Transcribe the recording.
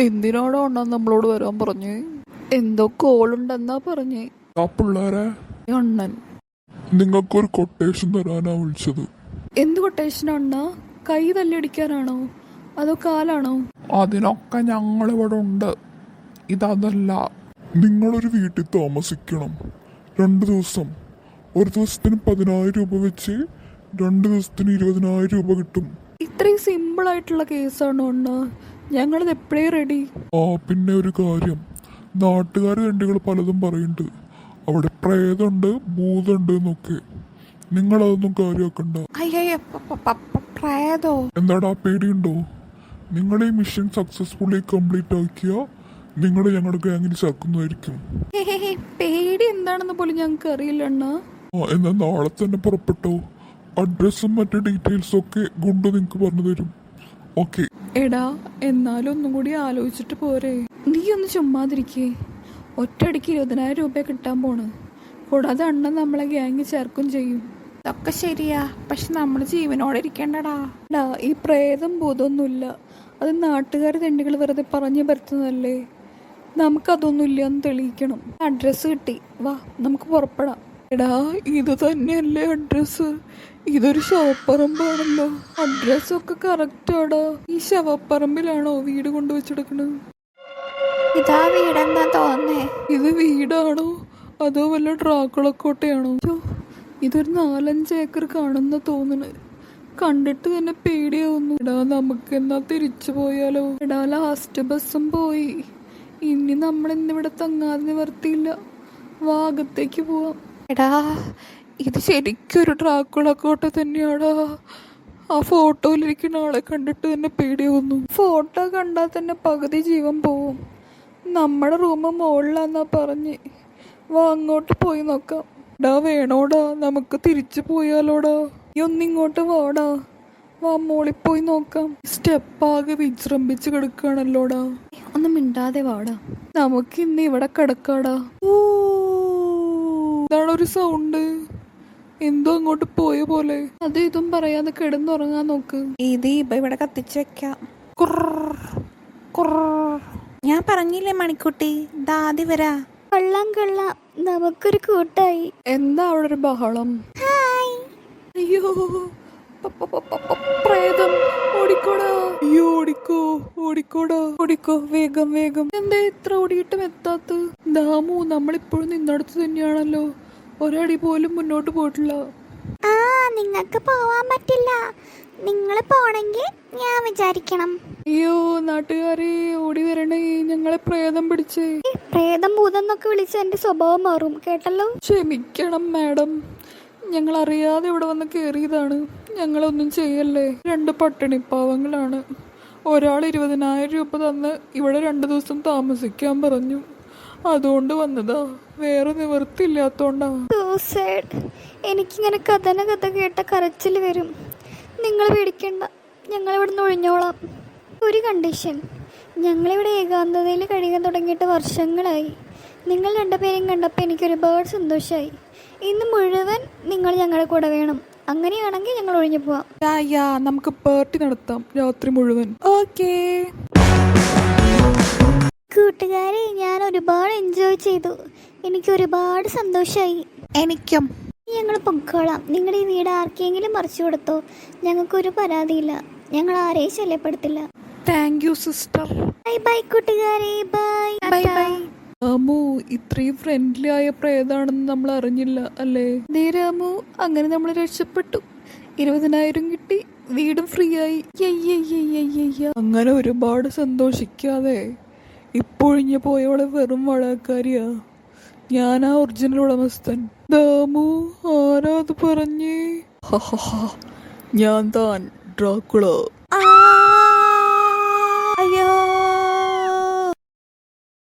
എന്തിനാണോ അണ്ണാ നമ്മളോട് വരാൻ പറഞ്ഞേ? എന്തോ കോളുണ്ടെന്നാ പറഞ്ഞേ. ആ പിള്ളേരെ അണ്ണൻ നിങ്ങൾക്കൊരു കൊട്ടേഷൻ തരാനാ വിളിച്ചത്. എന്ത് കൊട്ടേഷൻ അണ്ണാ? കൈ തല്ലിടിക്കാനാണോ അതോ കാലാണോ? അതിനൊക്കെ ഞങ്ങളിവിടെ ഉണ്ട്. ഇതല്ല, നിങ്ങളൊരു വീട്ടിൽ താമസിക്കണം 2 ദിവസം. ഒരു ദിവസത്തിന് 10,000 രൂപ വെച്ച് 2 ദിവസത്തിന് 20,000 രൂപ കിട്ടും. ഇത്രയും സിമ്പിൾ ആയിട്ടുള്ള കേസാണോ അണ്ണാ? ഞങ്ങളിത് എപ്പോഴേ റെഡി. പിന്നെ ഒരു കാര്യം, നാട്ടുകാർ രണ്ടുകൾ പലതും പറയുന്നുണ്ട്. അവിടെ പ്രേതമുണ്ട്, ഭൂതമുണ്ട് എന്നൊക്കെ. നിങ്ങളതൊന്നും കാര്യമാക്കണ്ട. പ്രേതോ? എന്താടാ, പേടിയുണ്ടോ? നിങ്ങൾ ഈ മിഷൻ സക്സസ്ഫുള്ളി കംപ്ലീറ്റ് ആക്കിയാ നിങ്ങൾ ഞങ്ങളുടെ ഗാങ്ങിൽ ചേർക്കുന്നതായിരിക്കും. പേടി എന്താണെന്ന് പോലും ഞങ്ങൾക്ക് അറിയില്ല അണ്ണാ. എന്നാൽ നാളെ തന്നെ പുറപ്പെട്ടോ. അഡ്രസ്സും മറ്റു ഡീറ്റെയിൽസും ഒക്കെ ഗുണ്ടു നിങ്ങൾക്ക് പറഞ്ഞു തരും. ഓക്കെ. എടാ, എന്നാലും ഒന്നും കൂടി ആലോചിച്ചിട്ട് പോരെ. നീ ഒന്ന് ചുമ്മാതിരിക്കേ. ഒറ്റയടിക്ക് 20,000 രൂപ കിട്ടാൻ പോണ്. കൂടാതെ അണ്ണൻ നമ്മളെ ഗ്യാങ്ങിൽ ചേർക്കും ചെയ്യും. ഇതൊക്കെ ശരിയാ, പക്ഷെ നമ്മൾ ജീവനോടെ ഇരിക്കേണ്ടടാ. ഈ പ്രേതം ഭൂതമൊന്നുമില്ല. അത് നാട്ടുകാർ തെണ്ടികൾ വെറുതെ പറഞ്ഞു പറ്റുന്നതല്ലേ. നമുക്കതൊന്നുമില്ല എന്ന് തെളിയിക്കണം. അഡ്രസ്സ് കിട്ടി, വാ നമുക്ക് പുറപ്പെടാം. എടാ, ഇത് തന്നെയല്ലേ അഡ്രസ്സ്? ഇതൊരു ശവപ്പറമ്പാണല്ലോ. അഡ്രസ്സൊക്കെ കറക്റ്റാടാ. ഈ ശവപ്പറമ്പിലാണോ വീട് കൊണ്ടുവച്ചെടുക്കണത്? ഇതാ വീടെന്നാ തോന്നേ. ഇത് വീടാണോ അതോ വല്ല ഡ്രാക്കുളക്കോട്ടയാണോ? ഇതൊരു 4-5 ഏക്കർ കാണുന്ന തോന്നണ്. കണ്ടിട്ട് തന്നെ പേടിയാവുന്നു. എടാ, നമുക്ക് എന്നാ തിരിച്ചു പോയാലോ? എടാ, ലാസ്റ്റ് ബസ്സും പോയി. ഇനി നമ്മൾ ഇന്നിവിടെ തങ്ങാതെ നിവർത്തിയില്ല. വാഗത്തേക്ക് പോവാം. എടാ, ഇത് ശരിക്കും ഒരു ഡ്രാക്കുളക്കോട്ട തന്നെയാടാ. ആ ഫോട്ടോയിലിരിക്കുന്ന ആളെ കണ്ടിട്ട് തന്നെ പേടിയാവുന്നു. ഫോട്ടോ കണ്ടാൽ തന്നെ പകുതി ജീവൻ പോവും. നമ്മുടെ റൂം മുകളിലാന്നാ പറഞ്ഞ്. വാ, അങ്ങോട്ട് പോയി നോക്കാം. ഡാ, വേണോടാ, നമുക്ക് തിരിച്ചു പോയാലോടാ. നീ ഒന്നിങ്ങോട്ട് വാടാ. വാ, മോളിൽ പോയി നോക്കാം. സ്റ്റെപ്പാകെ വിജൃംഭിച്ച് കിടക്കുകയാണല്ലോടാ. ഒന്നും മിണ്ടാതെ വാടാ. നമുക്ക് ഇന്ന് ഇവിടെ കിടക്കാടാ. ഇതാണ് ഒരു സൗണ്ട്. എന്തോ അങ്ങോട്ട് പോയ പോലെ. അത് ഇതും പറയാതെ കിടന്നുറങ്ങാൻ നോക്ക്. ഈ ദീപം ഇവിടെ കത്തിച്ച് വെക്കാം. ഞാൻ പറഞ്ഞില്ലേ മണിക്കുട്ടി, ദാദി വരാ. കൊള്ളാം, നമുക്കൊരു കൂട്ടായി. എന്താ അവിടെ ഒരു ബഹളം? അയ്യോ, പ്രേതം! ഓടിക്കോടാ. അയ്യോ, ഓടിക്കോ വേഗം. എന്താ ഇത്ര ഓടിയിട്ടും എത്താത്ത? ദാമു, നമ്മളിപ്പോഴും നിന്നടുത്ത് തന്നെയാണല്ലോ. ഒരടി പോലും മുന്നോട്ട് പോയിട്ടില്ല. നിങ്ങൾക്ക് പോവാൻ പറ്റില്ല. നിങ്ങൾ പോണെങ്കിൽ ഞാൻ വിചാരിക്കണം. അയ്യോ, നാട്ടുകാരെ ഓടി വരണേ, ഞങ്ങളെ പ്രേതം പിടിച്ചേ. പ്രേതം ഭൂതം എന്നൊക്കെ വിളിച്ച് എന്റെ സ്വഭാവം മാറും, കേട്ടല്ലോ. ക്ഷമിക്കണം മാഡം, ഞങ്ങൾ അറിയാതെ ഇവിടെ വന്ന് കയറിയതാണ്. ഞങ്ങളൊന്നും ചെയ്യല്ലേ. 2 പട്ടിണി പാവങ്ങളാണ്. ഒരാൾ 20,000 രൂപ തന്ന് ഇവിടെ 2 ദിവസം താമസിക്കാൻ പറഞ്ഞു. അതുകൊണ്ട് വന്നതാ, വേറെ നിവർത്തിയില്ലാത്തോണ്ടാ. എനിക്കിങ്ങനെ കഥ കേട്ട കരച്ചിൽ വരും. നിങ്ങൾ പേടിക്കണ്ട, ഞങ്ങളിവിടെ നിന്ന് ഒഴിഞ്ഞോളാം. ഒരു കണ്ടീഷൻ, ഞങ്ങളിവിടെ ഏകാന്തതയിൽ കഴിയാൻ തുടങ്ങിയിട്ട് വർഷങ്ങളായി. നിങ്ങൾ 2 പേരെയും കണ്ടപ്പോൾ എനിക്കൊരുപാട് സന്തോഷമായി. ഇന്ന് മുഴുവൻ നിങ്ങൾ ഞങ്ങളുടെ കൂടെ വേണം. അങ്ങനെയാണെങ്കിൽ ഞങ്ങൾ ഒഴിഞ്ഞു പോവാം. നമുക്ക് പാർട്ടി നടത്താം രാത്രി മുഴുവൻ. ഓക്കേ കൂട്ടുകാരെ, ഞാൻ ഒരുപാട് എൻജോയ് ചെയ്തു. എനിക്ക് ഒരുപാട് സന്തോഷമായി. എനിക്കും. ഞങ്ങൾ പൊക്കോളാം. നിങ്ങളുടെ ഈ വീട് ആർക്കെങ്കിലും മറിച്ചു കൊടുത്തോ, ഞങ്ങൾക്കൊരു പരാതിയില്ല. ഞങ്ങൾ ആരെയും ശല്യപ്പെടുത്തില്ല. Thank you sister. ബൈ കൂട്ടുകാരെ, ബൈ. രാമു ഇത്രയും ഫ്രണ്ട്ലി ആയ പ്രേതാണെന്ന് നമ്മൾ അറിഞ്ഞില്ല അല്ലേ? രാമു, അങ്ങനെ നമ്മൾ രക്ഷപ്പെട്ടു. 20,000 കിട്ടി, വീടും ഫ്രീ ആയി. അങ്ങനെ ഒരുപാട് സന്തോഷിക്കാതെ. ഇപ്പൊഴിഞ്ഞു പോയവളെ വെറും വളക്കാരിയാ. ഞാനാ ഒറിജിനൽ ഉടമസ്ഥൻ. ദാമു, ആരാ അത് പറഞ്ഞേ? ഞാൻ താൻ, ഡ്രാക്കുള.